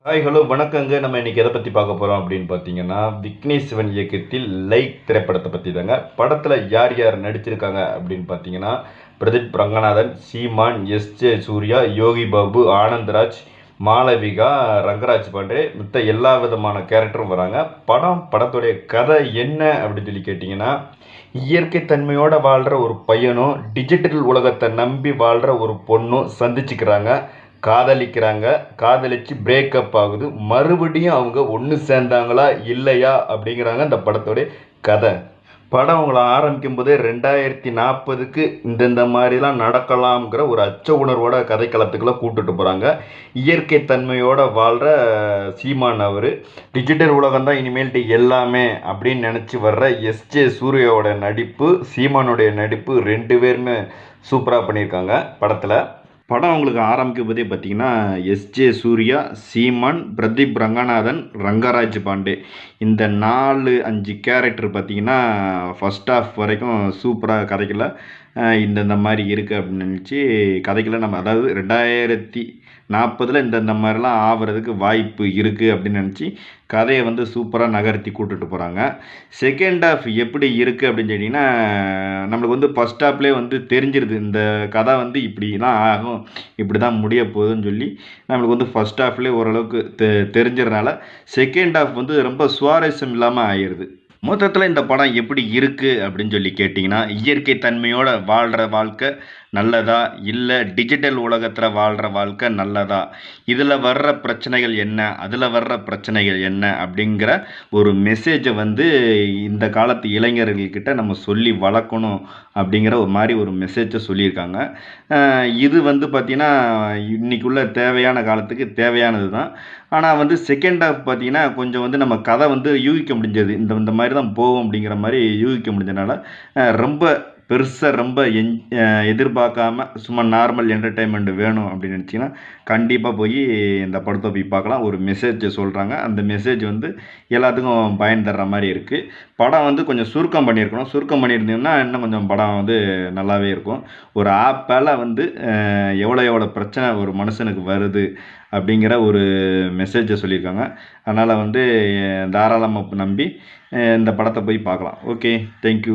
Hi hello வணக்கங்க. நம்ம இன்னைக்கு எதை பற்றி பார்க்க போகிறோம் அப்படின்னு பார்த்தீங்கன்னா, விக்னேஷ் சிவன் இயக்கத்தில் லைக் திரைப்படத்தை பற்றி தாங்க. படத்தில் யார் யார் நடிச்சிருக்காங்க அப்படின்னு பார்த்தீங்கன்னா, பிரதீப் ரங்கநாதன், சீமான், எஸ்.ஜே. சூர்யா, யோகி பாபு, ஆனந்த்ராஜ், மாளவிகா, ரங்கராஜ் பாண்டே, மற்ற எல்லா விதமான கேரக்டரும் வராங்க. படத்துடைய கதை என்ன அப்படின்னு சொல்லி கேட்டிங்கன்னா, இயற்கை தன்மையோடு வாழ்கிற ஒரு பையனும் டிஜிட்டல் உலகத்தை நம்பி வாழ்கிற ஒரு பொண்ணும் சந்திச்சுக்கிறாங்க, காதலிக்கிறாங்க. காதலிச்சு பிரேக்கப் ஆகுது. மறுபடியும் அவங்க ஒன்று சேர்ந்தாங்களா இல்லையா அப்படிங்கிறாங்க இந்த படத்தோடைய கதை. படம் அவங்கள ஆரம்பிக்கும் போதே 2040க்கு இந்தந்த மாதிரிலாம் நடக்கலாம்ங்கிற ஒரு அச்ச உணர்வோட கதைக்களத்துக்குள்ள கூட்டுட்டு போகிறாங்க. இயற்கை தன்மையோடு வாழ்கிற சீமான் அவர் டிஜிட்டல் உலகம் தான் இனிமேல்ட்டு எல்லாமே அப்படின்னு நினச்சி வர்ற எஸ்.ஜே. சூர்யாவோட நடிப்பு, சீமானுடைய நடிப்பு 2 பேருமே சூப்பராக பண்ணியிருக்காங்க படத்தில். படம் அவங்களுக்கு ஆரம்பிக்கும் போதே பார்த்தீங்கன்னா, எஸ்.ஜே. சூர்யா, சீமான், பிரதீப் ரங்கநாதன், ரங்கராஜ் பாண்டே இந்த 4, 5 கேரக்டர் பார்த்தீங்கன்னா, ஃபஸ்ட் ஹாஃப் வரைக்கும் சூப்பராக கதைக்கல. இந்த மாதிரி இருக்குது அப்படின்னு நினச்சி கதைக்கல. நம்ம அதாவது 2040 இந்த மாதிரிலாம் ஆகிறதுக்கு வாய்ப்பு இருக்குது அப்படின்னு நினச்சி கதையை சூப்பராக நகர்த்தி கூட்டுட்டு போகிறாங்க. செகண்ட் ஹாஃப் எப்படி இருக்குது அப்படின்னு கேட்டிங்கன்னா, நம்மளுக்கு ஃபஸ்ட் ஹாஃப்லேயே தெரிஞ்சிருது இந்த கதை இப்படிலாம் ஆகும், இப்படி தான் முடிய போகுதுன்னு சொல்லி நம்மளுக்கு ஃபஸ்ட் ஹாஃப்லேயே ஓரளவுக்கு தெரிஞ்சதுனால செகண்ட் ஹாஃப் ரொம்ப சுவாரஸ்யம் இல்லாமல் ஆயிடுது. மொத்தத்தில் இந்த படம் எப்படி இருக்குது அப்படின்னு சொல்லி கேட்டிங்கன்னா, இயற்கை தன்மையோடு வாழ்கிற வாழ்க்கை நல்லதா, இல்லை டிஜிட்டல் உலகத்தில் வாழ்கிற வாழ்க்கை நல்லதா, இதில் வர்ற பிரச்சனைகள் என்ன, அதில் வர்ற பிரச்சனைகள் என்ன அப்படிங்கிற ஒரு மெசேஜை இந்த காலத்து இளைஞர்கள்கிட்ட நம்ம சொல்லி வளர்க்கணும் அப்படிங்கிற ஒரு மாதிரி ஒரு மெசேஜை சொல்லியிருக்காங்க. இது பார்த்திங்கன்னா இன்றைக்குள்ள தேவையான காலத்துக்கு தேவையானது தான். ஆனால் செகண்ட் ஹாஃப் பார்த்திங்கன்னா கொஞ்சம் நம்ம கதை யூகிக்க முடிஞ்சது. இந்த மாதிரி தான் போகும் அப்படிங்கிற மாதிரி யூகிக்க முடிஞ்சதுனால ரொம்ப பெருசாக ரொம்ப எதிர்பார்க்காம சும்மா நார்மல் என்டர்டெயின்மெண்ட் வேணும் அப்படின்னு நினச்சிங்கன்னா கண்டிப்பாக போய் இந்த படத்தை போய் பார்க்கலாம். ஒரு மெசேஜ் சொல்கிறாங்க. அந்த மெசேஜ் எல்லாத்துக்கும் பயன் தர்ற மாதிரி இருக்குது. படம் கொஞ்சம் சுருக்கம் பண்ணியிருக்கணும். சுருக்கம் பண்ணியிருந்தீங்கன்னா இன்னும் கொஞ்சம் படம் நல்லாவே இருக்கும். ஒரு ஆப்பால் எவ்வளோ பிரச்சனை ஒரு மனுஷனுக்கு வருது அப்படிங்கிற ஒரு மெசேஜை சொல்லியிருக்காங்க. அதனால் தாராளமாக நம்பி இந்த படத்தை போய் பார்க்கலாம். Okay, thank you.